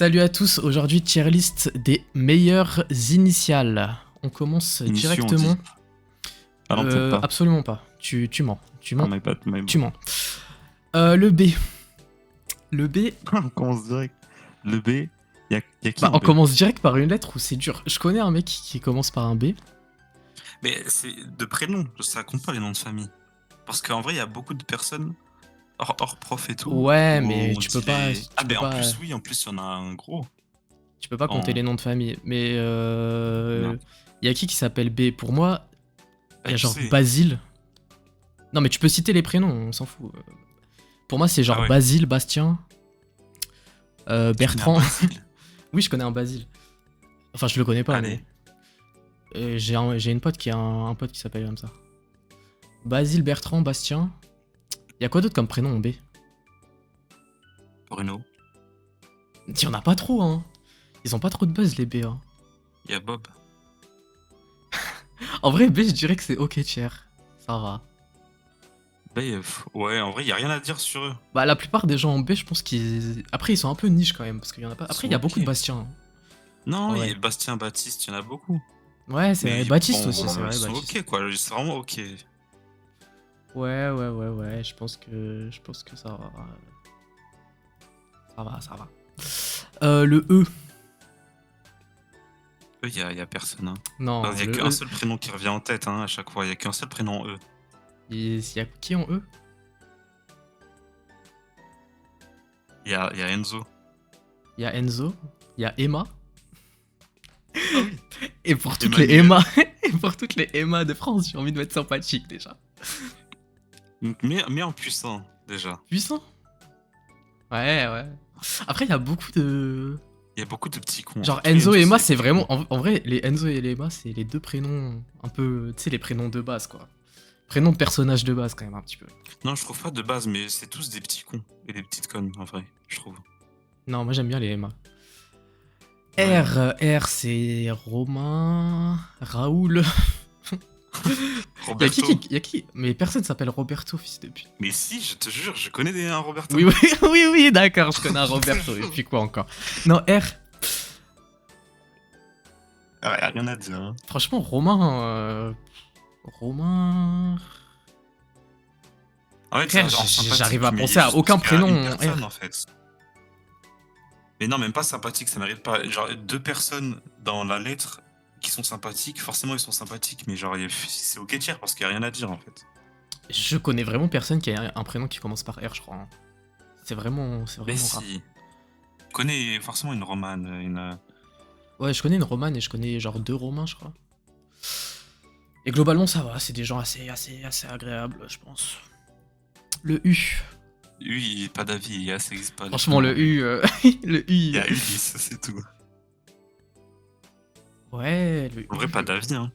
Salut à tous, aujourd'hui tier list des meilleures initiales. On commence Initiaux, on directement. dit. Ah non, peut-être pas. Absolument pas, tu mens, tu Ah, mens, my bad, my tu bad. mens. Le B. Le B, On commence direct. Le B, y a qui en on B? commence direct par une lettre où c'est dur. Je connais un mec qui commence par un B. Mais c'est de prénom, ça compte pas les noms de famille. Parce qu'en vrai, il y a beaucoup de personnes, hors prof et tout, Ouais, où mais on tu peux dit pas, les... Ah, mais en plus, oui, en plus, il y en a un gros. tu peux pas compter En... les noms de famille. Mais Merde. y a qui s'appelle B? Pour moi, Ah, y a je genre sais. Basile. Non, mais tu peux citer les prénoms, on s'en fout. Pour moi, c'est genre Ah ouais. Basile, Bastien, Tu connais un Bertrand. Basile. Oui, je connais un Basile. Enfin, je le connais pas, Allez. mais j'ai une pote qui a un pote qui s'appelle comme ça. Basile, Bertrand, Bastien. Y a quoi d'autre comme prénom en B? Bruno. Y en a pas trop, hein. Ils ont pas trop de buzz, les B, hein. Il y a Bob. En vrai, B, je dirais que c'est ok tier. Ça va. Ouais, en vrai, il y a rien à dire sur eux. Bah, la plupart des gens en B, je pense qu'ils. Après, ils sont un peu niche quand même, parce qu'il y en a pas. Ils Après, sont il y a beaucoup de ok. Bastien. Non, En il y vrai. a Bastien, Baptiste, il y en a beaucoup. Ouais, c'est vrai. Mais Baptiste bon, aussi, c'est vrai, ils sont Baptiste. ok, quoi. C'est vraiment ok. Ouais. Je pense que ça va. Ça va. Le E. Eux, il y a personne. Hein. Non, Il y a le qu'un E. seul prénom qui revient en tête hein, à chaque fois. Il y a qu'un seul prénom E. Il y a qui en E? Il y a Enzo. Il y a Enzo, il y a Emma. Ah oui. Et pour toutes Emmanuel. les Emma, et pour toutes les Emma de France, j'ai envie de mettre sympathique déjà. Mais en puissant, déjà. Puissant. Ouais. Après, il y a beaucoup de. Il y a beaucoup de petits cons. Genre Tous les Enzo et Emma, des c'est petits vraiment. cons. En vrai, les Enzo et les Emma, c'est les deux prénoms un peu. Tu sais, les prénoms de base, quoi. Prénoms de personnages de base, quand même, un petit peu. Non, je trouve pas de base, mais c'est tous des petits cons. Et des petites connes, en vrai, je trouve. Non, moi j'aime bien les Emma. Ouais. R, c'est Romain. Raoul. Roberto. Y a qui? Mais personne s'appelle Roberto, fils de pute. Mais si, je te jure, je connais un Roberto. Oui, d'accord, je connais un Roberto. Et puis quoi encore? Non, R. Ah, y a rien à dire. Hein. Franchement, Romain. Romain. En fait, Frère, en sympathique, j'arrive à mais penser à je aucun pense qu'il y a prénom une personne, R. en fait. Mais non, même pas sympathique, ça mérite pas. Genre, deux personnes dans la lettre qui sont sympathiques, forcément ils sont sympathiques, mais genre, c'est ok tiers parce qu'il y a rien à dire en fait. Je connais vraiment personne qui a un prénom qui commence par R, je crois. Hein. C'est vraiment Mais rare. si. Je connais forcément une romane, une. Ouais, je connais une romane et je connais genre 2 romains, je crois. Et globalement, ça va, c'est des gens assez agréables, je pense. Le U. Lui, il est pas d'avis, ça existe pas. Franchement, le U. Le U. Il y a Ulysse, c'est tout. Ouais, le En U. vrai, pas d'avis, hein.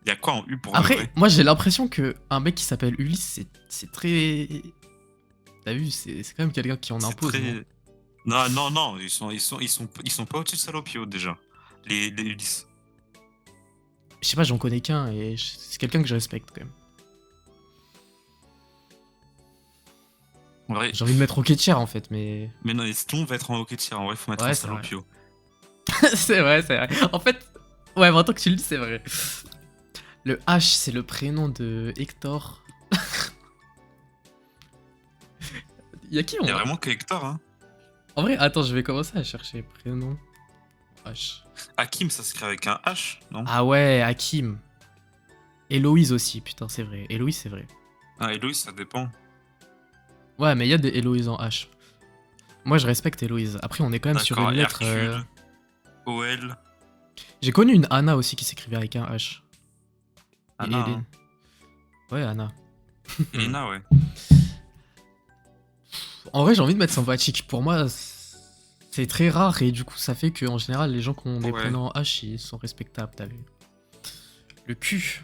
Il y a quoi en U pour de Après, vrai? moi j'ai l'impression que un mec qui s'appelle Ulysse, c'est très. T'as vu, c'est quand même quelqu'un qui en C'est impose. très. Non, ils sont pas au-dessus de Salopio déjà. Les Ulysse. Je sais pas, j'en connais qu'un et c'est quelqu'un que je respecte quand même. En vrai. J'ai envie de mettre au tier en fait, mais. Mais non, si tout le monde va être en hockey tiers, en vrai, faut mettre Ouais, un c'est vrai. Salopio. C'est vrai. En fait, ouais, maintenant que tu le dis, c'est vrai. Le H, c'est le prénom de Hector. Y'a qui Il y a on... vraiment que Hector, hein. En vrai, attends, je vais commencer à chercher prénom. H. Hakim, ça s'écrit avec un H, non? Ah ouais, Hakim. Héloïse aussi, putain, c'est vrai. Héloïse, c'est vrai. Ah, Héloïse, ça dépend. Ouais, mais il y a des Héloïse en H. Moi, je respecte Héloïse. Après, on est quand même sur D'accord, une lettre. Hercule, OL, J'ai connu une Anna aussi qui s'écrivait avec un H. Et Anna, Hélène. Ouais, Anna. Elena, ouais. En vrai, j'ai envie de mettre sympathique. Pour moi, c'est très rare et du coup, ça fait qu'en général, les gens qui ont des Ouais. prénoms en H, ils sont respectables, t'as vu. Le Q.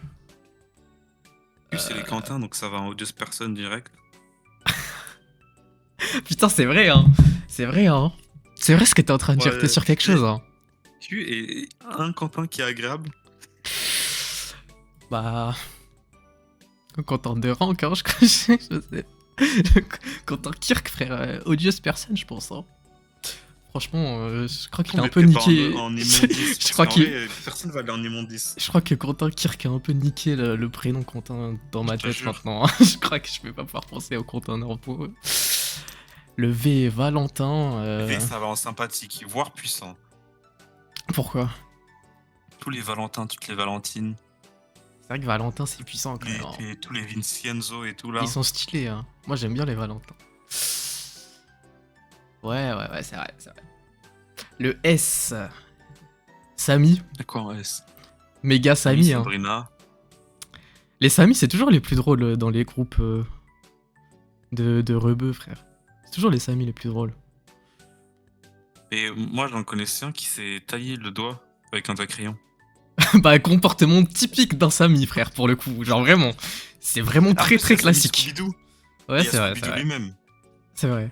Lui, c'est les Quentin, donc ça va en odieuse personne direct. Putain, c'est vrai, hein. C'est vrai, hein. C'est vrai ce que t'es en train de dire. Ouais. T'es sur quelque chose, hein. Q et un Quentin qui est agréable. Bah. Content de rank, hein, je sais. Content Kirk, frère. Odieuse personne, je pense, hein. Franchement, je crois qu'il On a un peu mettait pas niqué. en immondice. Je crois Personne va aller en immondice. Je crois que Quentin Kirk a un peu niqué le prénom Quentin dans ma Je te tête jure. maintenant. Je crois que je vais pas pouvoir penser au Quentin Norpo. Le V Valentin. V, ça va en sympathique, voire puissant. Pourquoi? Tous les Valentins, toutes les Valentines, C'est vrai que Valentin c'est puissant quand même. tous les Vincenzo et tout là. Ils sont stylés, hein. Moi j'aime bien les Valentins. Ouais, c'est vrai, c'est vrai. Le S. Samy. D'accord, en S. Méga Samy, hein. Sabrina. Les Samy, c'est toujours les plus drôles dans les groupes de rebeux, frère. C'est toujours les Samy les plus drôles. Et moi, j'en connaissais un qui s'est taillé le doigt avec un crayon. Bah, comportement typique d'un Samy, frère, pour le coup. Genre vraiment. C'est vraiment très très classique. Ouais, c'est vrai, c'est vrai. lui-même. C'est vrai.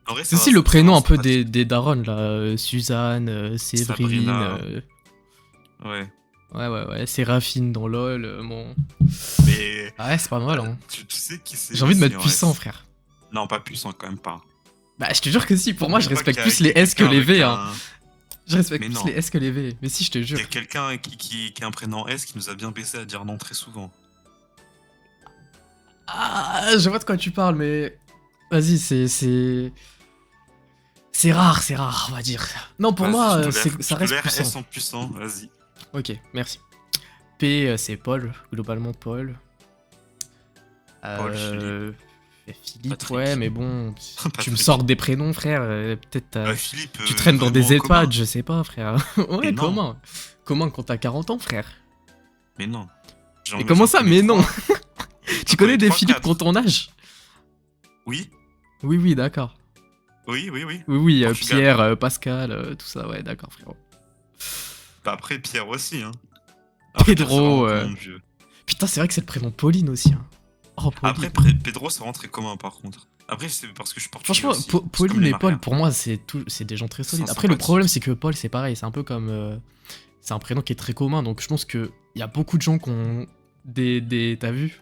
En vrai, C'est aussi le prénom un peu des darons, là. Suzanne, Séverine. Sabrina. Ouais. Ouais. Séraphine dans LoL. Bon. Mais. Ah ouais, c'est pas mal, hein. Tu sais qui c'est. J'ai envie de mettre en puissant, S. frère. Non, pas puissant, quand même pas. Bah, je te jure que si. Pour moi, je Pas respecte qu'il y a- plus les qu'il y a S que les quelqu'un V, avec hein. Je respecte Mais plus non. les S que les V. Mais si, je te Il jure. y a quelqu'un qui a un prénom S qui nous a bien baissé à dire non très souvent. Ah, je vois de quoi tu parles, mais. Vas-y, c'est rare, on va dire. Non, pour Vas-y, moi, je te laisse- ça je te reste laisse puissant. S en puissant, vas-y. Ok, merci. P, c'est Paul, globalement Paul. Philippe, Patrick. ouais, mais bon, tu me Patrick. sors des prénoms, frère. Peut-être Philippe. tu traînes dans des vraiment commun. EHPAD, je sais pas, frère. Ouais, Mais non. comment? Comment quand t'as 40 ans, frère? Mais non. Mais comment ça, mais non? Tu connais des trois, Philippe quatre. quand ton âge? Oui, Oui, d'accord. oui. Oui, Portugal. Pierre, Pascal, tout ça, ouais, d'accord, frérot. Bah après, Pierre aussi, hein. Pedro, Pedro, c'est vraiment mon vieux. Putain, c'est vrai que c'est le prénom Pauline aussi, hein. Oh, Pauline. Après, Pedro, c'est vraiment très commun, par contre. Après, c'est parce que je suis portugais Franchement, aussi. C'est comme Pauline les et Paul, Marias. pour moi, c'est des gens très solides. Sont Après, le sympathiques. problème, c'est que Paul, c'est pareil, c'est un peu comme. C'est un prénom qui est très commun, donc je pense qu'il y a beaucoup de gens qui ont des. T'as vu?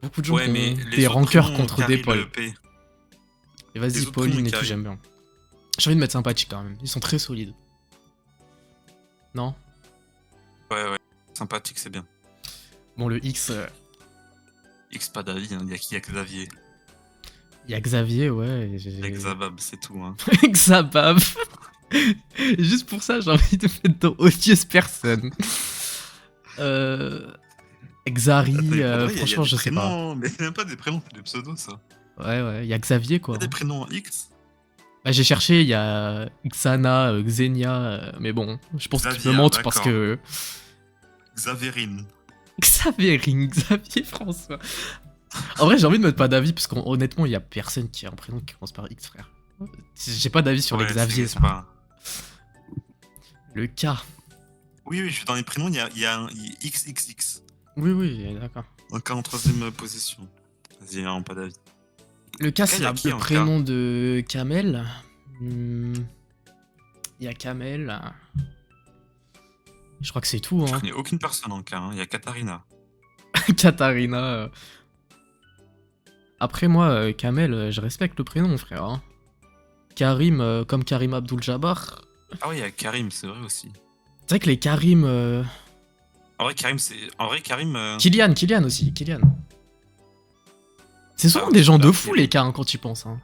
Beaucoup de gens Ouais, qui mais ont les des autres rancœurs prénoms contre carrient des Paul. le P. Et les vas-y, autres Pauline prénoms et tout, carrient. j'aime bien. J'ai envie de mettre sympathique quand même. Ils sont très solides. Non? Ouais. Sympathique, c'est bien. Bon, le X, X, pas d'avis, hein. Il y a qui? Il y a que Xavier. il y a Xavier, ouais. Il y a Xabab, c'est tout, hein. Xabab. Juste pour ça, j'ai envie de mettre dans odieuse personne. Xari, Attends, mais pour vrai, il y a franchement, des je sais pas. prénoms, mais c'est même pas des prénoms, c'est des pseudos, ça. Ouais, il y a Xavier, Il quoi. y a des prénoms en X. Bah, j'ai cherché, il y a Xana, Xenia, mais bon, je pense que tu me Xavier, mentes parce d'accord. que. Xavérine. Xavier François. En vrai, j'ai envie de mettre pas d'avis parce qu'honnêtement, il y a personne qui a un prénom qui commence par X, frère. J'ai pas d'avis sur les Ouais, Xavier, c'est ça. pas... Le K. Oui, je suis dans les prénoms, il y a un XXX. Oui, d'accord. Encore en troisième position. Vas-y, non, pas d'avis. Le K, c'est Il y a qui le en prénom de Kamel. Il y a Kamel. Je crois que c'est tout, Je hein. connais aucune personne en cas, hein. Il y a Katharina. Katharina. Après, moi, Kamel, je respecte le prénom, frère. Hein. Karim, comme Karim Abdul-Jabbar. Ah ouais, il y a Karim, c'est vrai aussi. C'est vrai que les Karim. En vrai, Karim, c'est. En vrai, Karim. Kylian aussi, Kylian. C'est souvent Ah, des gens de bah, fou, les cas, hein, quand tu y penses. Hein.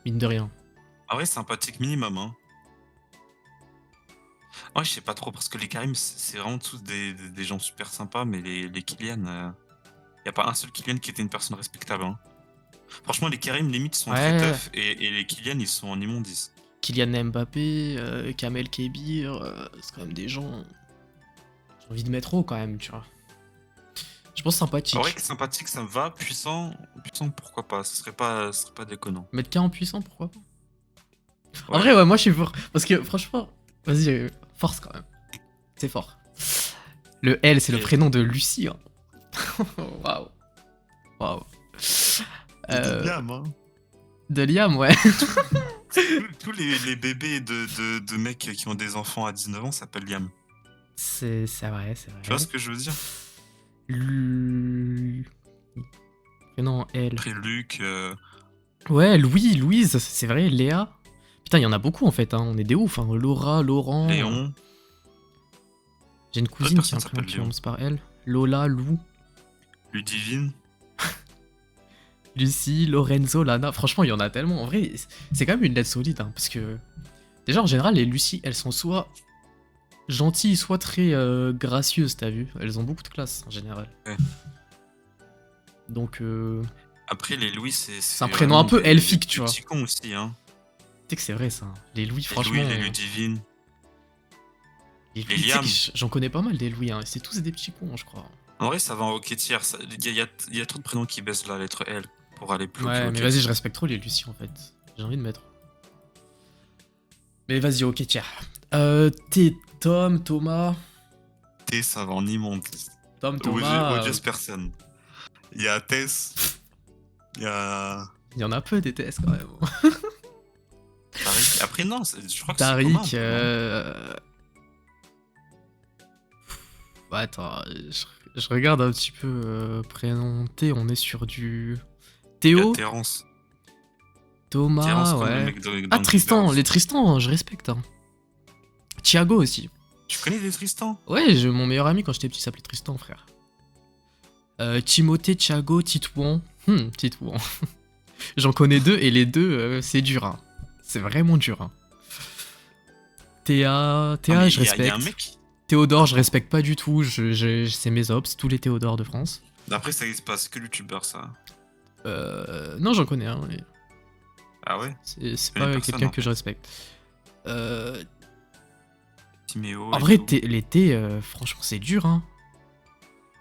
Mine de rien. En vrai, sympathique minimum, hein. Ouais, je sais pas trop, parce que les Karim, c'est vraiment tous des gens super sympas, mais les Kylian. Y a pas un seul Kylian qui était une personne respectable, hein. Franchement, les Karim, limite, sont Ouais. très tough, et les Kylian, ils sont en immondice. Kylian Mbappé, Kamel Kebir, c'est quand même des gens. J'ai envie de mettre haut quand même, tu vois. Je pense sympathique. En vrai, que sympathique, ça me va. Puissant, pourquoi pas. Ce serait pas déconnant. Mettre K en puissant, pourquoi pas? En Ouais. vrai, ouais, moi je suis fort. Parce que franchement, vas-y, force quand même. C'est fort. Le L, c'est le Et- prénom de Lucie. Hein. Waouh. Liam, hein. De Liam, ouais. Tous les bébés de mecs qui ont des enfants à 19 ans s'appellent Liam. C'est vrai. Tu vois ce que je veux dire? Prénom L. Après Luc, Ouais, Louise, c'est vrai, Léa. Putain, il y en a beaucoup en fait, hein. On est des ouf. Hein. Laura, Laurent. Léon. J'ai une cousine qui a personne un prénom s'appelle qui Léon. commence par elle. Lola, Lou, Ludivine. Lucie, Lorenzo, Lana. Franchement, il y en a tellement. En vrai, c'est quand même une lettre solide. Hein, parce que déjà, en général, les Lucie, elles sont soit gentilles, soit très gracieuses, t'as vu. Elles ont beaucoup de classe en général. Ouais. Donc, Après, les Louis, c'est un prénom un peu elfique, tu des vois. petits cons aussi, hein. Tu sais que c'est vrai ça. Les Louis, Les franchement. Louis, les Ludivine. Les les Louis, tu sais Liam. que j'en connais pas mal des Louis. Hein. C'est tous des petits cons, je crois. En vrai, ça va en hockey tiers. Il y a trop de prénoms qui baissent la lettre L pour aller plus Ouais, haut mais que vas-y, je respecte trop les Lucie en fait. J'ai envie de mettre. Mais vas-y, ok, tiens. T, Tom, Thomas. T, ça va en immonde. Tom, Thomas. Odious personne. Il y a Tess. Il y a Il y en a peu des TS quand même. Tariq. Après, non, je crois que c'est Tariq. commun, un peu, non Bah, attends, je regarde un petit peu prénom T, on est sur du. Il y a Théo, Terrence. Thomas, Terrence, comme le ouais. mec dans Ah, Tristan, Rivers. les Tristan, je respecte. Hein. Thiago aussi. Tu connais des Tristan? Ouais, mon meilleur ami quand j'étais petit s'appelait Tristan, frère. Timothée, Thiago, Titouan. Titouan. J'en connais deux et les deux, c'est dur. Hein. C'est vraiment dur. Hein. Théa, Ah, mais je il y a respecte. un mec. Théodore, je respecte pas du tout. C'est mes ops, tous les Théodores de France. Après, ça se passe que youtubeur, ça. Non, j'en connais un. Mais Ah ouais? c'est connais pas personne, quelqu'un en que fait. je respecte. Timéo. En et vrai, tout. les T, franchement, c'est dur. Hein.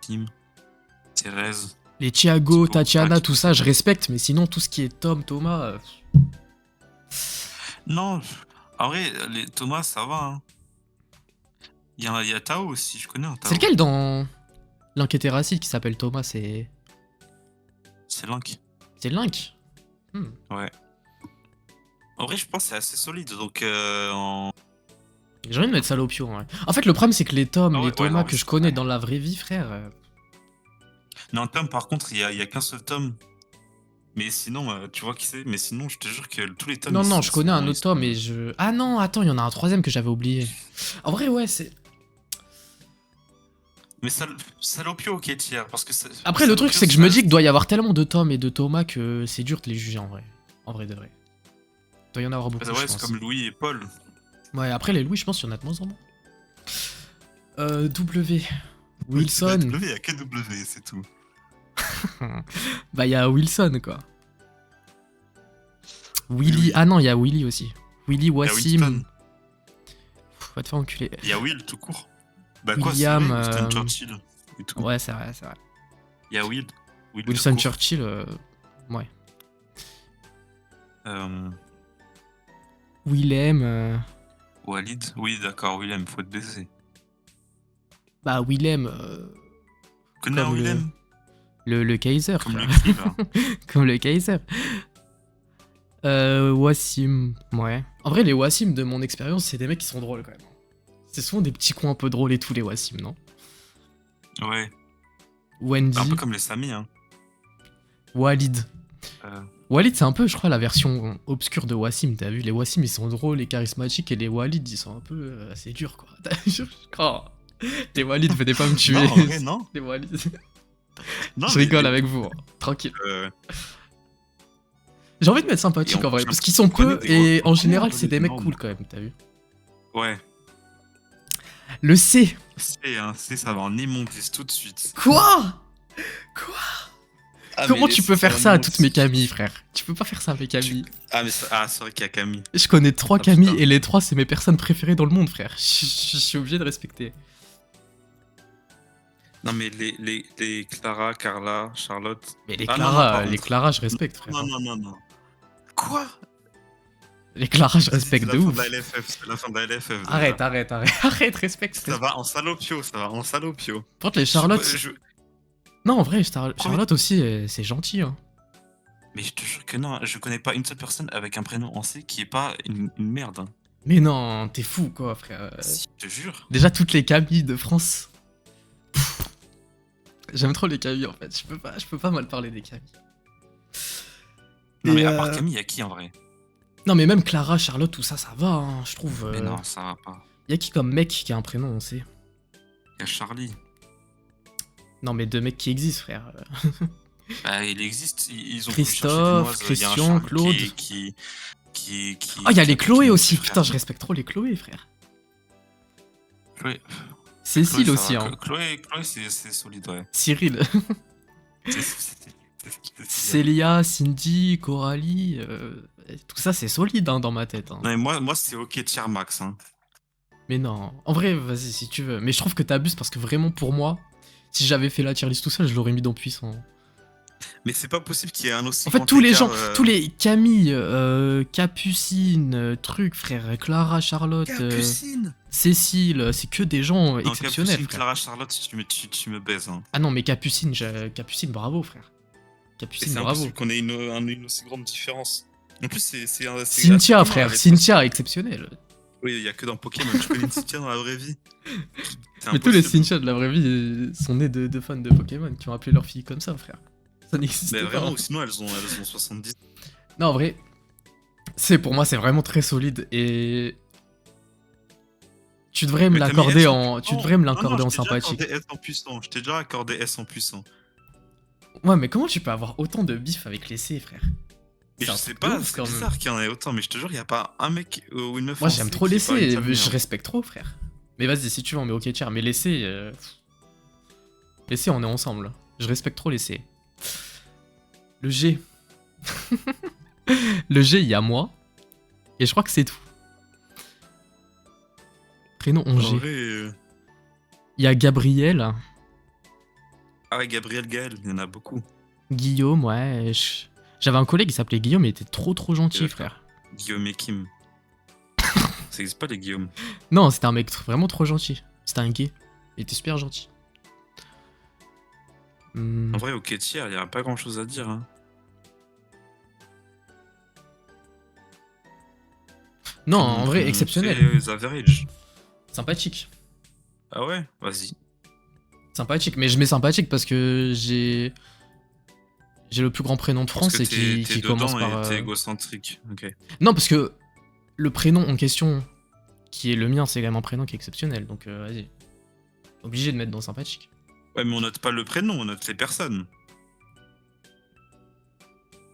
Tim. Thérèse. Les Thiago, Thibaut, Tatiana, Pac. tout ça, je respecte. Mais sinon, tout ce qui est Tom, Thomas. Non, en vrai, les Thomas, ça va. Hein. Il y a Tao aussi, je connais un Tao. C'est lequel dans l'enquêteur raciste qui s'appelle Thomas? C'est C'est Link. Ouais. En vrai, je pense que c'est assez solide. Donc, J'ai envie de mettre Salopio. Ouais. En fait, le problème, c'est que les Tom, Ah ouais, les ouais, Thomas non, que mais je c'est connais vrai. dans la vraie vie, frère. Non, Tom, par contre, il y a qu'un seul Tom. Mais sinon, tu vois qui c'est. Mais sinon, je te jure que tous les Toms. Non, ils non, sont- je connais un ils autre sont- Tom et je. Ah non, attends, il y en a un troisième que j'avais oublié. En vrai, ouais, c'est. Mais Salopio, ok, tiers. Parce que Après, le truc, Salopio, c'est que je me ça- dis qu'il doit y avoir tellement de Tom et de Thomas que c'est dur de les juger en vrai. En vrai de vrai. Il doit y en avoir beaucoup. Ouais, je c'est pense. comme Louis et Paul. Ouais, après, les Louis, je pense qu'il y en a de moins en moins. W. Wilson. W, il y a que W, c'est tout. Bah, il y a Wilson, quoi. Willy. Oui. Ah non, il y a Willy aussi. Willy, Il y a Wassim. Winston. Va te faire enculer. Il y a Will, tout court. Bah quoi, c'est William, vrai, Winston Churchill et tout. Ouais, c'est vrai, c'est vrai. Il y a Will. Will Wilson tout court. Churchill, ouais. Willem. Walid. Oui, d'accord, Willem, faut te baiser. Bah, Willem. Connais un Comme le- Willem? Le Kaiser, Comme frère. le cri, là. Comme le Kaiser. Wassim, ouais. En vrai, les Wassim, de mon expérience, c'est des mecs qui sont drôles quand même. C'est souvent des petits coins un peu drôles et tout, les Wassim, non? Ouais. Wendy, Un peu comme les Sami, hein. Walid. Euh, Walid, c'est un peu, je crois, la version obscure de Wassim. T'as vu, les Wassim, ils sont drôles et charismatiques, et les Walid, ils sont un peu assez durs, quoi. Je crois. Les Walid, venez pas me tuer. Non, en vrai, non. Les Walid. Non, Je mais- rigole avec vous, hein. Tranquille. Euh, J'ai envie de mettre sympathique Et on- en vrai, j'ai parce qu'ils sont connais peu, des et gros- en on général, connaît c'est des mecs énormes. cool quand même, t'as vu. Ouais. Le C. C'est ça va en immondice tout de suite. Quoi? Ah, Comment mais tu les- peux faire c'est ça à immondice. toutes mes Camilles, frère? Tu peux pas faire ça à mes Camilles. Ah, mais c'est vrai qu'il y a Camille. Je connais 3 Ah, Camilles putain. et les 3 c'est mes personnes préférées dans le monde, frère. Je suis obligé de respecter. Non, mais les Clara, Carla, Charlotte. Mais les Ah, non, non, Clara, par les contre. Clara, je respecte, frère. Non, non, non, non. Quoi? Les Clara, je Vas-y, respecte c'est de la fin ouf. de la LFF, c'est la fin de la LFF. déjà. Arrête, arrête, arrête, arrête, respecte. Ça va en salopio, ça va en salopio. Par contre, les Charlotte. Non, en vrai, Charlotte aussi, c'est gentil. Hein. Mais je te jure que non, je connais pas une seule personne avec un prénom en C qui est pas une merde. Hein. Mais non, t'es fou, quoi, frère. Si, je te jure. Déjà, toutes les Camilles de France. Pff. J'aime trop les Camilles, en fait. Je peux pas mal parler des Camilles. Non, Et, mais à part Camille, il y a qui en vrai? Non, mais même Clara, Charlotte, tout ça, ça va, hein, je trouve. Mais non, ça va pas. Y a qui comme mec qui a un prénom, on sait. Il y a Charlie. Non, mais deux mecs qui existent, frère. Bah, il existe, ils ont voulu chercher Christophe, Linoise, il y a un Christian, Charles Claude. qui Ah, y a qui les a Chloé qui aussi, a putain, je faire. respecte trop les Chloé, frère. Chloé, Cécile ça aussi, va. hein. Chloé, c'est solide, ouais. Cyril. C'est Célia, Cindy, Coralie. Tout ça, c'est solide hein, dans ma tête. Hein. Non, mais moi c'est ok tier max. Hein. Mais non, en vrai, vas-y si tu veux. Mais je trouve que t'abuses parce que vraiment, pour moi, si j'avais fait la tier list tout seul, je l'aurais mis dans puissant. Mais c'est pas possible qu'il y ait un aussi En fait, grand tous les écart, gens, tous les Camille, Capucine, truc, frère, Clara, Charlotte, Capucine Cécile, c'est que des gens Non, exceptionnels. Capucine, Frère. Clara, Charlotte, tu me baises. Hein. Ah non, mais Capucine, Capucine, bravo, frère. Et Capucine, c'est bravo. impossible qu'on ait une aussi grande différence. En plus, c'est Cynthia, Pokémon, frère, elle est Cynthia, exceptionnelle. Oui, il y a que dans Pokémon. Tu connais une Cynthia dans la vraie vie. C'est Mais tous les impossible. Cynthia de la vraie vie sont nés de fans de Pokémon qui ont appelé leur fille comme ça, frère. Ça n'existe Mais pas. vraiment, ou sinon elles ont 70. Non, en vrai, pour moi, c'est vraiment très solide et tu devrais me Mais t'as mis l'accorder S en, tu devrais me l'accorder en je t'ai déjà sympathique. accordé S en puissant. Je t'ai déjà accordé S en puissant. Ouais, mais comment tu peux avoir autant de bif avec les C, frère? Mais C'est je un sais truc de pas, ouf, c'est quand même. bizarre qu'il y en ait autant, mais je te jure, il y a pas un mec ou une meuf. Moi, en j'aime C trop qui les est pas une C, famille, je hein. respecte trop, frère. Mais vas-y, si tu veux, on met ok tiers, mais les C, les C, on est ensemble. Je respecte trop les C. Le G. Le G, il y a moi. Et je crois que c'est tout. Prénom en En G. vrai, Il y a Gabriel, ah ouais, Gabriel Gaël, il y en a beaucoup. Guillaume, ouais. J'avais un collègue qui s'appelait Guillaume, il était trop gentil, Et frère. Guillaume et Kim. Ça existe pas les Guillaume. Non, c'était un mec vraiment trop gentil. C'était un gay. Il était super gentil. En vrai, au tier, il y a pas grand chose à dire. Hein. Non, en vrai, exceptionnel. C'est average. Sympathique. Ah ouais, vas-y. Sympathique, mais je mets sympathique parce que j'ai le plus grand prénom de Parce France que et qui commence dedans par... et t'es égocentrique. Ok. Non, parce que le prénom en question, qui est le mien, c'est également un prénom qui est exceptionnel, donc vas-y. Obligé de mettre dans sympathique. Ouais, mais on note pas le prénom, on note les personnes.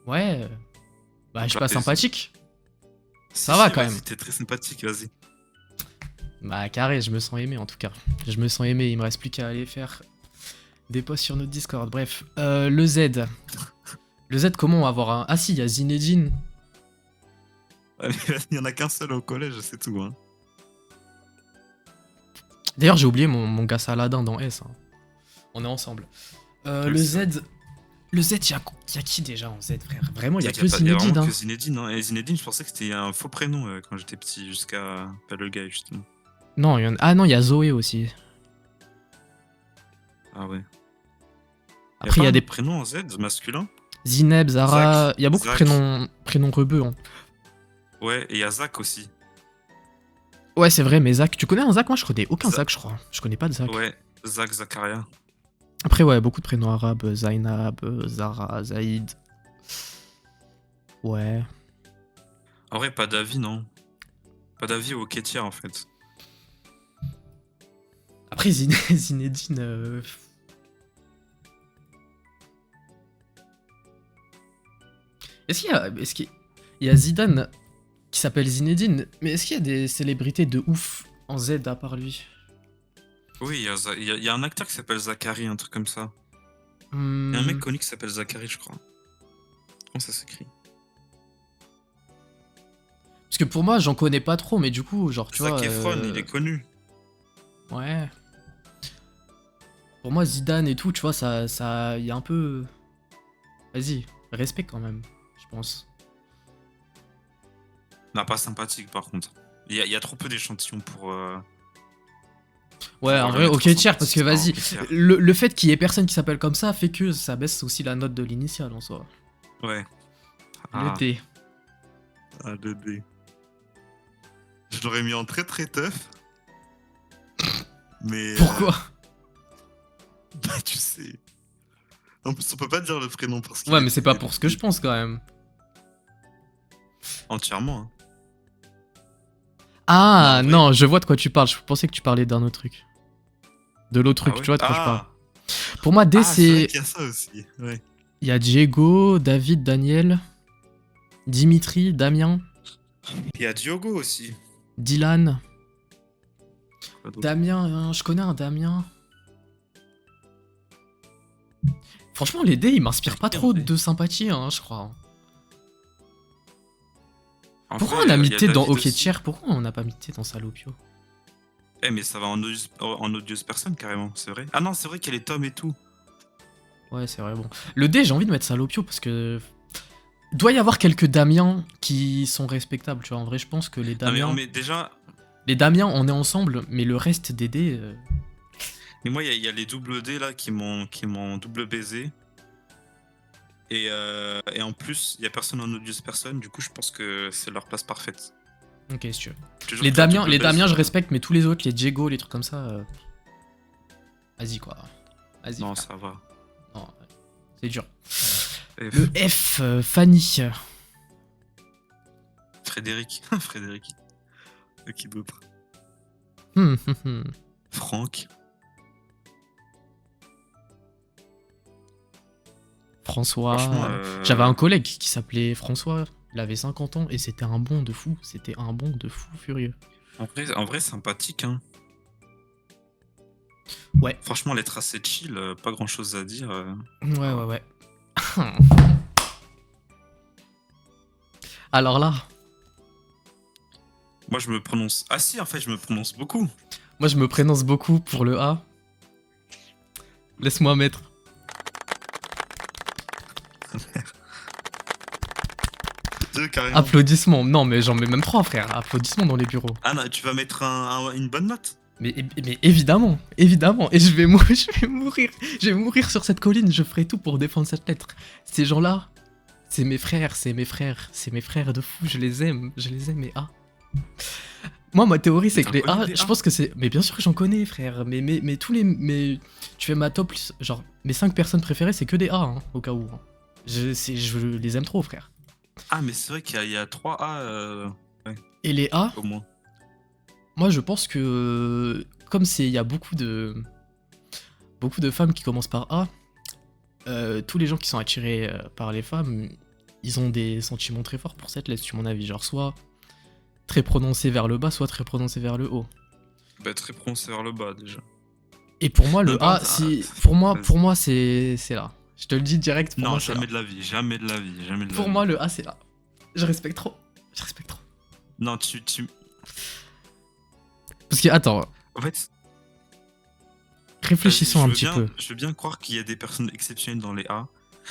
Ouais. Bah, je suis Là, pas t'es- sympathique. Si, Ça va, si, quand vas-y, même. T'es très sympathique, vas-y. Bah, carré, je me sens aimé en tout cas. Je me sens aimé, il me reste plus qu'à aller faire des posts sur notre Discord. Bref, le Z. Le Z, comment avoir un... Ah si, il y a Zinedine. Ouais, mais il y en a qu'un seul au collège, c'est tout. Hein. D'ailleurs, j'ai oublié mon gars Saladin dans S. Hein. On est ensemble. Le Z... Le Z, il y a qui déjà en Z, frère? Vraiment, il y a que Il y a Zinedine. vraiment Hein. que Zinedine. Hein. Et Zinedine, je pensais que c'était un faux prénom quand j'étais petit, jusqu'à pas le gars, justement. Non, Ah non, il y a Zoé aussi. Ah ouais. Après, il y a des prénoms en Z masculin. Zineb, Zara... Zach, Il y a beaucoup Zach. de prénoms rebeux. Hein. Ouais, et il y a Zach aussi. Ouais, c'est vrai, mais Zach... Tu connais un Zach? Moi, je connais aucun Zach. Zach, je crois. Je connais pas de Zach. Ouais, Zach, Zakaria. Après, ouais, beaucoup de prénoms arabes. Zainab, Zara, Zaïd. Ouais. En vrai, pas d'avis, non. Pas d'avis au tier, en fait. Après, Zinedine... Est-ce qu'il y a Zidane qui s'appelle Zinedine, mais est-ce qu'il y a des célébrités de ouf en Z à part lui? Oui, il y a un acteur qui s'appelle Zachary, un truc comme ça. Il y a un Hmm, mec connu qui s'appelle Zachary, je crois. Comment ça s'écrit? Parce que pour moi, j'en connais pas trop, mais du coup, genre, tu vois... Zac Efron, il est connu. Ouais. Pour moi, Zidane et tout, tu vois, ça... Il y a un peu... Vas-y, respect quand même, je pense. Non, pas sympathique, par contre. Il y a trop peu d'échantillons pour... Ouais, pour en le vrai, mettre ok en tiers, parce que sympathique, vas-y, non, ok tiers. le fait qu'il y ait personne qui s'appelle comme ça fait que ça baisse aussi la note de l'initiale en soi. Ouais. Le D. Ah, le D. Je l'aurais mis en très très tough. Mais... Pourquoi? Bah, tu sais... En plus, on peut pas dire le prénom parce qu'il Ouais, est- mais c'est pas pour ce que je pense quand même. entièrement. Hein. Ah, en vrai- non, je vois de quoi tu parles. Je pensais que tu parlais d'un autre truc. De l'autre Ah truc, ouais? tu vois de quoi je parle. Ah, Pour moi, D, ah c'est vrai c'est. qu'il y a ça aussi. Ouais. Il y a Diego, David, Daniel, Dimitri, Damien, Il y a Diogo aussi. Dylan. Quoi d'autre? Damien, je connais un Damien. Franchement, les dés, ils m'inspirent pas trop de sympathie, hein, je crois. En Pourquoi vrai, on a mis il y T dans David Hockey aussi. Chair? Pourquoi on n'a pas mis T dans Salopio? Eh, mais ça va en odieuse personne carrément, c'est vrai. Ah non, c'est vrai qu'il y a les tomes et tout. Ouais, c'est vrai, bon. Le D, j'ai envie de mettre Salopio parce que. Doit y avoir quelques Damiens qui sont respectables, tu vois. En vrai, je pense que les Non, Damiens. mais déjà, Les Damiens, on est ensemble, mais le reste des dés. mais moi, il y a les double D là qui m'ont double baisé. Et en plus, il y a personne en odieuse personne, du coup, je pense que c'est leur place parfaite. Ok, si tu veux. Je te jure Les que la Damiens, double les baise, Damiens, je respecte, mais tous les autres, les Diego, les trucs comme ça. Vas-y, quoi. Vas-y. Non, frère. ça va. Non, c'est dur. Et Le F, Fanny. Frédéric. Frédéric. Qui d'autre? Hum, hum, hum. Franck. François. Franchement, J'avais un collègue qui s'appelait François. Il avait 50 ans et c'était un bon de fou. C'était un bon de fou furieux. en vrai, sympathique, hein. Ouais. Franchement, les tracés chill, pas grand chose à dire. Ouais. Alors là, Moi, je me prononce. Ah si, en fait, je me prononce beaucoup. moi je me prononce beaucoup pour le A. Laisse-moi mettre. Deux, carrément. Applaudissements. Non, mais j'en mets même 3, frère. Applaudissements dans les bureaux. Ah non, tu vas mettre une bonne note? Mais évidemment, évidemment. Et je vais mourir. Je vais mourir sur cette colline. Je ferai tout pour défendre cette lettre. Ces gens-là, c'est mes frères, c'est mes frères de fou. Je les aime, mais A. Moi, ma théorie, c'est que T'en les connais A, des je A pense que c'est. Mais bien sûr que j'en connais, frère. Mais tous les. Mais tu fais ma top. Genre, mes 5 personnes préférées, c'est que des A, hein, au cas où. Hein. Je les aime trop, frère. Ah, mais c'est vrai qu'il y a 3 A Et les A, au moins. moi, je pense que. Comme il y a beaucoup de femmes qui commencent par A, tous les gens qui sont attirés par les femmes, ils ont des sentiments très forts pour cette lettre, sur mon avis. Genre, soit très prononcé vers le bas, soit très prononcé vers le haut. Bah, très prononcé vers le bas déjà. Et pour moi, le Non, A, bah, si. vas-y. Pour moi c'est là. Je te le dis direct, pour Non, moi, c'est là. jamais de la vie, jamais de la vie, jamais de la Pour vie. moi, le A, c'est là. Je respecte trop. Non, Parce que, attends, En fait, réfléchissons un petit peu. je veux bien croire qu'il y a des personnes exceptionnelles dans les A.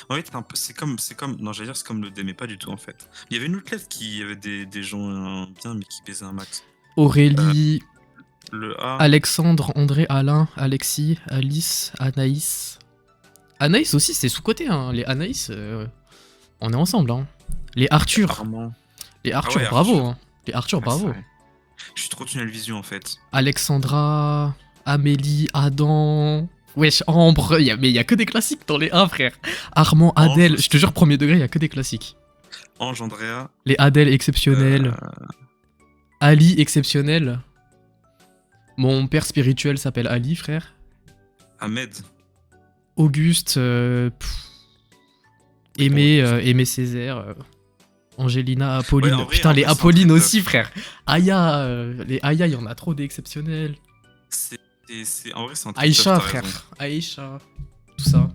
En fait, c'est comme. Non, j'allais dire c'est comme le D, mais pas du tout en fait. Il y avait une autre lettre qui avait des gens bien, mais qui baisaient un max. Aurélie, Le A. Alexandre, André, Alain, Alexis, Alice, Anaïs. Anaïs aussi, c'est sous-côté, hein. Les Anaïs, on est ensemble, hein. Les Arthur. Armand. Les Arthur, Ah ouais, bravo, Arthur. hein. Les Arthur, Ouais, bravo. c'est vrai. Je suis trop tunnel vision en fait. Alexandra, Amélie, Adam. Wesh, Ambre. Mais il y a que des classiques dans les A, frère. Armand, Ange Adèle. aussi. Je te jure, premier degré, il y a que des classiques. Ange, Andrea. Les Adèle exceptionnels. Ali exceptionnel. Mon père spirituel s'appelle Ali, frère. Ahmed. Auguste. Aimé Césaire. Angélina, Apolline. Ouais, en vrai, Putain, les c'est un Apolline très aussi, frère. Aya. Les Aya, il y en a trop d'exceptionnels. En vrai, c'est un truc Aïcha, tough, t'as frère. raison. Aïcha. Tout ça.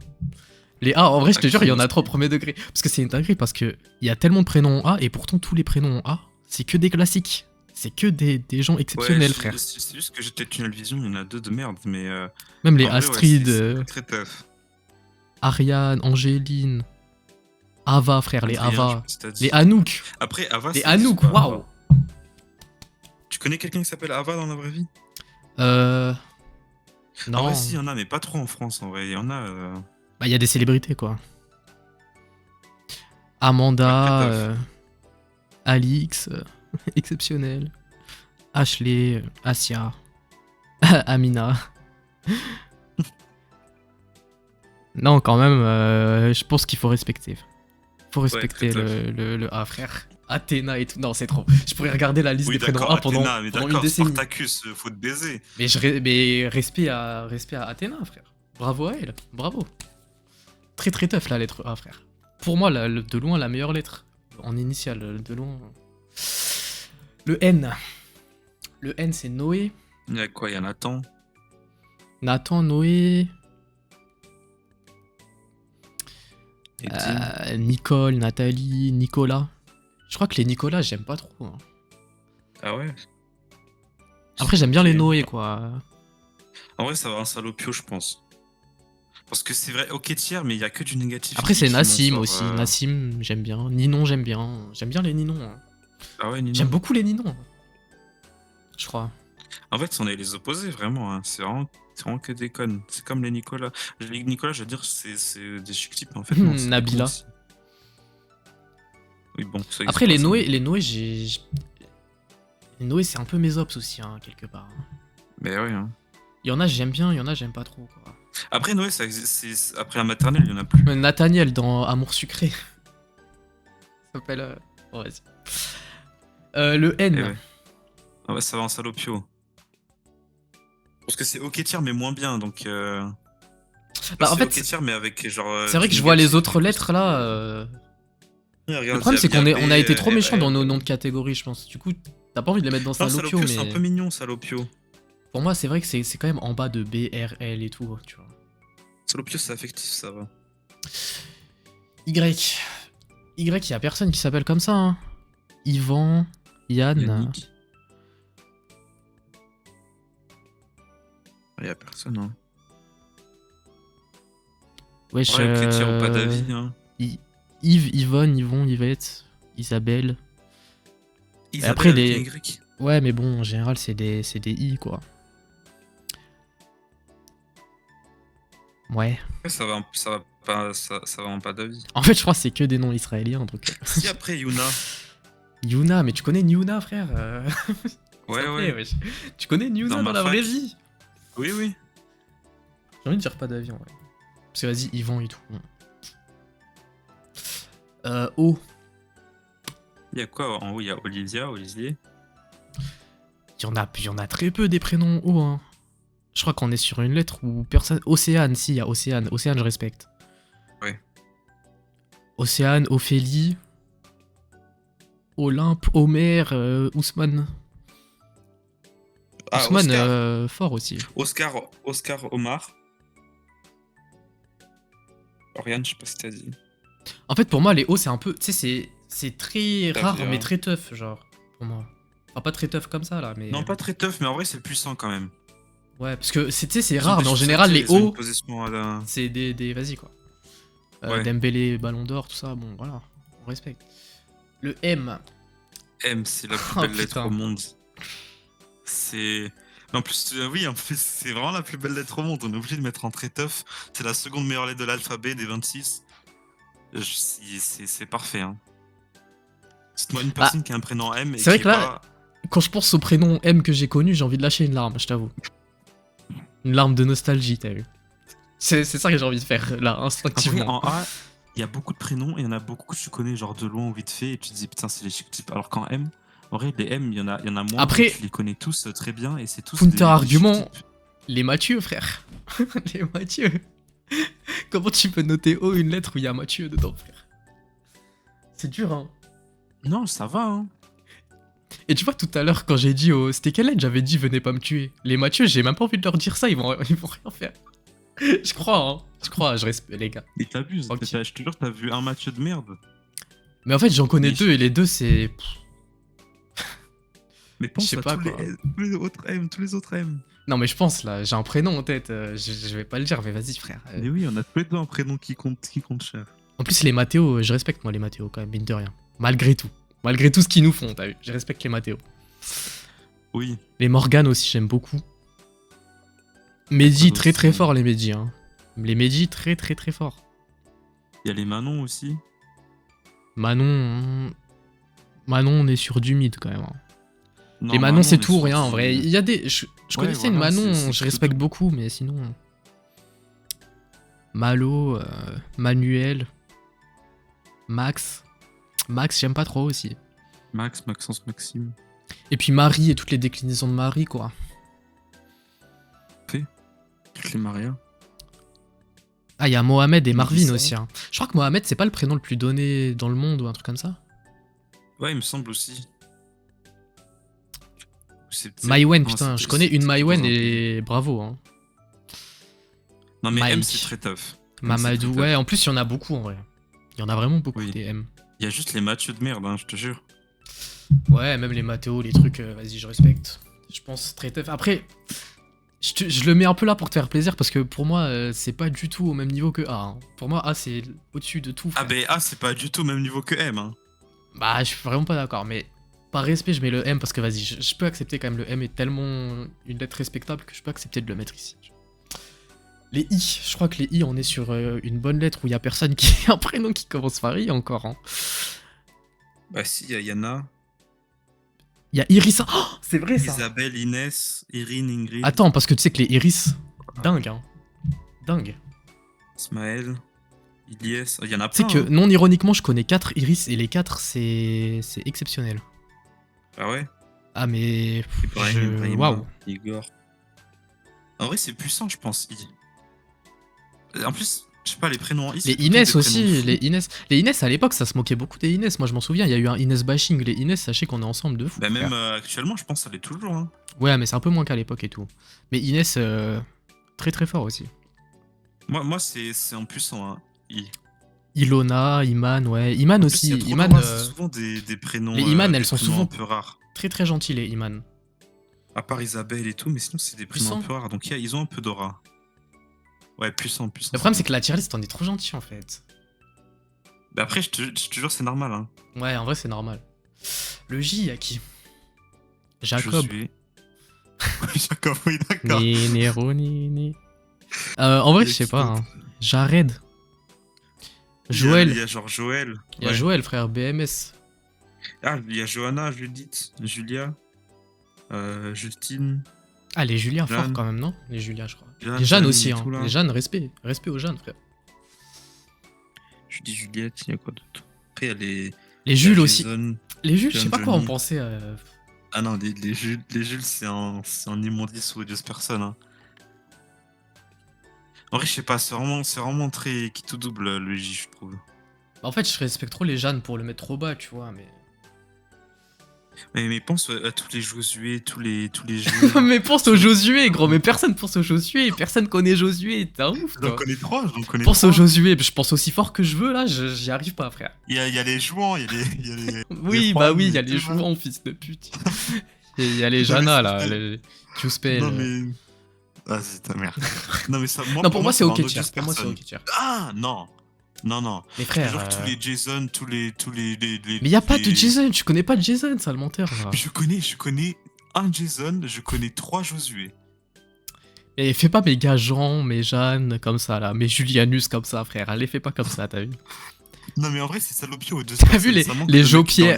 Les A, en vrai, je te jure, il y en a Active. trop premier degré. Parce que c'est une dinguerie, parce que il y a tellement de prénoms en A, et pourtant tous les prénoms en A, c'est que des classiques. C'est que des gens exceptionnels, Ouais, frère. c'est juste que j'ai peut-être tunnel vision, il y en a deux de merde, mais. Même les en vrai, ouais, Astrid, c'est très tough. Ariane, Angéline, Ava, frère, les Adrien, je Ava. sais pas si t'as dit. Les Anouk. Après, Ava, Les c'est Anouk, pas- waouh. Tu connais quelqu'un qui s'appelle Ava dans la vraie vie? Non. En vrai, si, il y en a, mais pas trop en France, en vrai. Il y en a. Bah, il y a des célébrités, quoi. Amanda, Ouais, très tough. Alix, exceptionnel. Ashley, Asia, Amina. Non, quand même, je pense qu'il faut respecter. Faut respecter très tough. le A, frère. Athéna et tout. Non, c'est trop. Je pourrais regarder la liste Oui, des prénoms d'accord, A pendant, Athéna, mais pendant une d'accord, décennie. Spartacus, faut te baiser. Mais respect à Athéna, frère. Bravo à elle. Bravo. Très très tough la lettre A, frère. Pour moi, de loin, la meilleure lettre. En initiale, de loin. Le N. Le N, c'est Noé. Il y a quoi? Il y a Nathan. Nathan, Noé. Edine. Nicole, Nathalie, Nicolas. Je crois que les Nicolas, j'aime pas trop. Hein. Ah ouais? Après, j'aime bien les Ok. Noé, quoi. En vrai, ça va un salopio, je pense. Parce que c'est vrai, ok tiers, mais il y a que du négatif. Après, c'est qui m'en Nassim sort, aussi. Nassim, j'aime bien. Ninon, j'aime bien. J'aime bien les Ninons. Hein. Ah ouais, Nino. J'aime beaucoup les Ninons. Je crois. En fait, on est les opposés, vraiment. Hein. C'est vraiment que des connes. C'est comme les Nicolas. Les Nicolas, je veux dire, c'est des chic types, mais en fait, non, c'est des cons Nabila. aussi. Oui, bon, ça existe Après, pas, les ça. Noé, les Noé, c'est un peu mes ops aussi, hein, quelque part. Hein. Mais ouais. Hein. Il y en a, j'aime bien, il y en a, j'aime pas trop. Quoi. Après, Noé, après la maternelle, il y en a plus. Nathaniel dans Amour sucré. Ça s'appelle. Bon, vas-y. Le N. Eh ouais. Ah ouais, ça va en salopio. Parce que c'est ok tiers, mais moins bien, donc. Bah, en c'est fait, ok tiers, mais avec genre. c'est vrai que du je vois les négatif, autres du lettres là. Ouais, Le regarde, problème, c'est il y a on a B, été trop méchants dans RL. nos noms de catégorie, je pense. Du coup, t'as pas envie de les mettre dans Non, Salopio, salopio, c'est un mais peu mignon, salopio. pour moi, c'est vrai que c'est quand même en bas de B, R, L et tout, tu vois. Salopio, c'est affectif, ça va. Y. Y, y a personne qui s'appelle comme ça. Hein. Yvan, Yann. Yannick. Il y a personne, hein. Wesh. Ouais, ok, tiers ou pas d'avis, hein. Yves, Yvonne, Yvon, Yvette, Isabelle. Isabelle après, avec les- un Y. Ouais, mais bon, en général, c'est des I, quoi. Ouais. Ouais, ça va en pas d'avis. En fait, je crois que c'est que des noms israéliens, donc... Si après Yuna. Yuna, mais tu connais Yuna, frère Ouais, Ça ouais. fait, wesh. Tu connais Yuna Dans dans ma la vraie fac. vie? Oui, oui. J'ai envie de dire pas d'avis, en vrai. Parce que vas-y, Yvan et tout. O. Il y a quoi en haut? Il y a Olivia, Olivier. Il y en a très peu des prénoms O, hein. Je crois qu'on est sur une lettre où personne... Océane, si, il y a Océane. Océane, je respecte. Ouais. Océane, Ophélie... Olympe, Homer, Ousmane. Ah, Ousmane, Oscar. fort aussi. Oscar Omar. Oriane, je sais pas si t'as dit. En fait, pour moi, les O, c'est un peu... Tu sais, c'est très T'as rare, vu, mais hein. très tough, genre, pour moi. Enfin, pas très tough comme ça, là, mais... Non, pas très tough, mais en vrai, c'est puissant quand même. Ouais, parce que, tu sais, c'est Ils ont rare, des mais en choses général, les ils ont une O, position à la- c'est des... Vas-y, quoi. Ouais. Dembélé, Ballon d'Or, tout ça, bon, voilà. On respecte. Le M. M, c'est la plus Oh, belle lettre putain. au monde. C'est. Mais en plus, oui, en plus, c'est vraiment la plus belle lettre au monde. On est obligé de mettre en très tough. C'est la seconde meilleure lettre de l'alphabet des 26. C'est parfait. Hein. Cite-moi une personne qui a un prénom M et c'est vrai qui que est là- pas. Quand je pense au prénom M que j'ai connu, j'ai envie de lâcher une larme, je t'avoue. Une larme de nostalgie, t'as vu. C'est ça que j'ai envie de faire, là, Après, instinctivement. en A, il y a beaucoup de prénoms et il y en a beaucoup que tu connais, genre de loin ou vite fait, et tu te dis putain, c'est les chic types. Alors qu'en M, en vrai, les M, il y en a moins. Après- mais tu les connais tous très bien et c'est tous Counter des chic argument. types. Les Mathieu, frère. Les Mathieu. Comment tu peux noter O une lettre où il y a Mathieu dedans, frère? C'est dur, hein. Non, ça va, hein. Et tu vois, tout à l'heure, quand j'ai dit C'était quelle lettre? J'avais dit venez pas me tuer. Les Mathieu, j'ai même pas envie de leur dire ça, ils vont rien faire. Je crois, hein. Je respecte les gars. Mais t'abuses, Ok. je te jure, t'as vu un match de merde. Mais en fait, j'en connais Mais deux et les deux, c'est. Mais pense Je sais à pas, tous quoi. tous les autres M. Non, mais je pense là, j'ai un prénom en tête. Je vais pas le dire, mais vas-y, frère. Mais oui, on a tous les deux un prénom qui compte cher. En plus, les Mathéo, je respecte moi les Mathéo quand même, mine de rien. Malgré tout. Malgré tout ce qu'ils nous font, t'as vu. Je respecte les Mathéo. Oui. Les Morgan aussi, j'aime beaucoup. Mehdi, Morgan très très aussi. fort les Mehdi. Hein. Les Mehdi, très très très fort. Il y a les Manon aussi. Manon. Manon, on est sur du mid quand même. Hein. Non, Les Manon, c'est on est tout, sur rien en du- vrai. Il y a des. Je Ouais, connaissais une voilà, Manon, c'est je que respecte tout. beaucoup, mais sinon. Malo, Manuel, Max. Max, j'aime pas trop aussi. Max, Maxence, Maxime. Et puis Marie et toutes les déclinaisons de Marie, quoi. Toutes les Maria. Ah, il y a Mohamed et Tu me dis Marvin ça aussi. Hein. Je crois que Mohamed, c'est pas le prénom le plus donné dans le monde ou un truc comme ça. Ouais, il me semble aussi. Maïwen, Non, putain, je c'était- connais une c'était Maïwen dans un et bravo. Hein. Non, mais M, Mike. c'est très tough. Mamadou, très ouais, tough. en plus, il y en a beaucoup en vrai. Il y en a vraiment beaucoup Oui. des M. Il y a juste les Mathieu de merde, hein, je te jure. Ouais, même les Mathéo, les trucs, vas-y, je respecte. Je pense très tough. Après, je le mets un peu là pour te faire plaisir parce que pour moi, c'est pas du tout au même niveau que A. Hein. Pour moi, A, c'est au-dessus de tout. Ah, Frère. ben A, c'est pas du tout au même niveau que M. Hein. Bah, je suis vraiment pas d'accord, mais par respect, je mets le M parce que vas-y, je peux accepter quand même. Le M est tellement une lettre respectable que je peux accepter de le mettre ici. Les I, je crois que les I, on est sur une bonne lettre où il y a personne qui a un prénom qui commence par I encore. Hein. Bah, si, il y a Yana, Il y a Iris. Oh, c'est vrai ça. Isabelle, Inès, Irine, Ingrid, Attends, parce que tu sais que les Iris, dingue, hein. Dingue. Ismaël, Ilyes. Il y en a Tu sais plein. que Hein. non ironiquement, je connais 4 Iris et les 4 c'est exceptionnel. Ah ouais. Ah mais Ibrahim, waouh. Igor. En vrai, c'est puissant, je pense, I. En plus, je sais pas, les prénoms I. Les c'est plutôt Inès des aussi, prénoms fous. les Inès à l'époque ça se moquait beaucoup des Inès. Moi je m'en souviens, il y a eu un Inès bashing. Les Inès, sachez qu'on est ensemble de fou. Bah, même frère. actuellement, je pense que ça l'est toujours. Hein. Ouais, mais c'est un peu moins qu'à l'époque et tout. Mais Inès, très très fort aussi. Moi c'est en puissant, hein. I. Ilona, Iman, ouais. Iman En plus, aussi. il y a trop Iman, de races, c'est souvent des prénoms. les Iman, des elles sont prénoms souvent un peu rares. très très gentilles, les Iman. À part Isabelle et tout, mais sinon, c'est des prénoms Puissant. un peu rares. Donc, ils ont un peu d'aura. Ouais, puissant. Le problème, c'est que la tier list, on est trop gentil en fait. Bah après, je te jure, c'est normal. Hein. Ouais, en vrai, c'est normal. Le J, à qui Jacob. Josué. Oui, Jacob, oui, d'accord. Ni, Nero, ni. En vrai, je sais pas. Hein. Jared. Joël. Il y a genre Joël. Il y a Ouais. Joël, frère, BMS. Ah, il y a Johanna, Judith, Julia, Justine. Ah, les Julien Jeanne. fort quand même, non Les Julien, je crois. Jeanne, Les Jeanne Jeanne aussi, et hein. tout, là. Les Jeanne, respect. Respect aux Jeanne, frère. Je dis Juliette, il y a quoi d'autre? Après, il y a les. Les Jules aussi. Jason. Les Jules, je sais John pas quoi en Johnny. penser. Ah non, les Jules, c'est en immondice ou odieuse personne. Hein. En vrai, je sais pas, c'est vraiment très qui tout double le J, je trouve. En fait, je respecte trop les Jeanne pour le mettre trop bas, tu vois, mais. Mais pense à tous les Josué, tous les Jules. mais pense au Josué, gros, mais personne pense au Josué, personne connaît Josué, t'es un ouf, J'en toi. connais trois, j'en connais Pense trois. au Josué, je pense aussi fort que je veux, là, j'y arrive pas, frère. Il y a les jouants, il y a les. Oui, bah Juan oui, et il y a les tout, jouants, fils de pute. Et il y a les Non, mais Jana, c'est- là, les Juspel. Non mais. Ah, c'est ta mère. Non mais ça, moi, Non, pour moi, c'est ça ok va en tier. odieuse Pour moi, c'est personne. ok tier. Ah non. Non. Mais frère. Genre tous les Jason, tous les. Mais y a pas de les- Jason, tu connais pas de Jason, sale menteur. Là. Je connais un Jason, je connais 3 Josué. Et fais pas mes gars Jean, mes Jeanne, comme ça, là. Mes Julianus, comme ça, frère. Les fais pas comme ça, t'as vu. Non mais en vrai, c'est salopio aux deux. T'as vu les Jean-Pierre,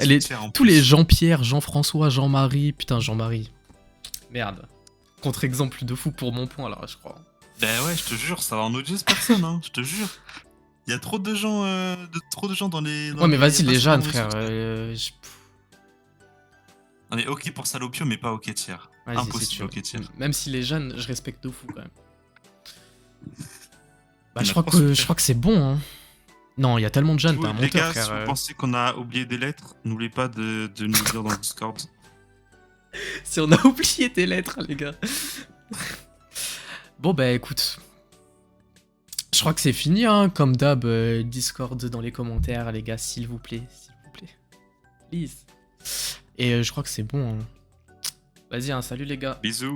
tous les Jean-Pierre, Jean-François, Jean-Marie. Putain, Jean-Marie. Merde. Contre-exemple de fou pour mon point, là, je crois. Bah ouais, je te jure, ça va en odieuse personne, hein, je te jure. Il y a trop de gens, dans les. Ouais, mais vas-y, les Jeanne, réseaux frère. sociaux. On est ok pour salopio, mais pas ok tiers. Vas-y, Impossible ok tiers. Même si les Jeanne, je respecte de fou, quand même. Bah, Il y je en a crois trois sur que c'est bon, hein. Non, il y a tellement de Jeanne, Vous, t'es un les menteur, gars, frère. si vous pensez qu'on a oublié des lettres, n'oubliez pas de nous le dire dans le Discord. Si on a oublié tes lettres, les gars. Bon, bah écoute. Je crois que c'est fini, hein. Comme d'hab, Discord dans les commentaires, les gars, s'il vous plaît. S'il vous plaît. Please. Et je crois que c'est bon. Hein. Vas-y, hein, salut les gars. Bisous.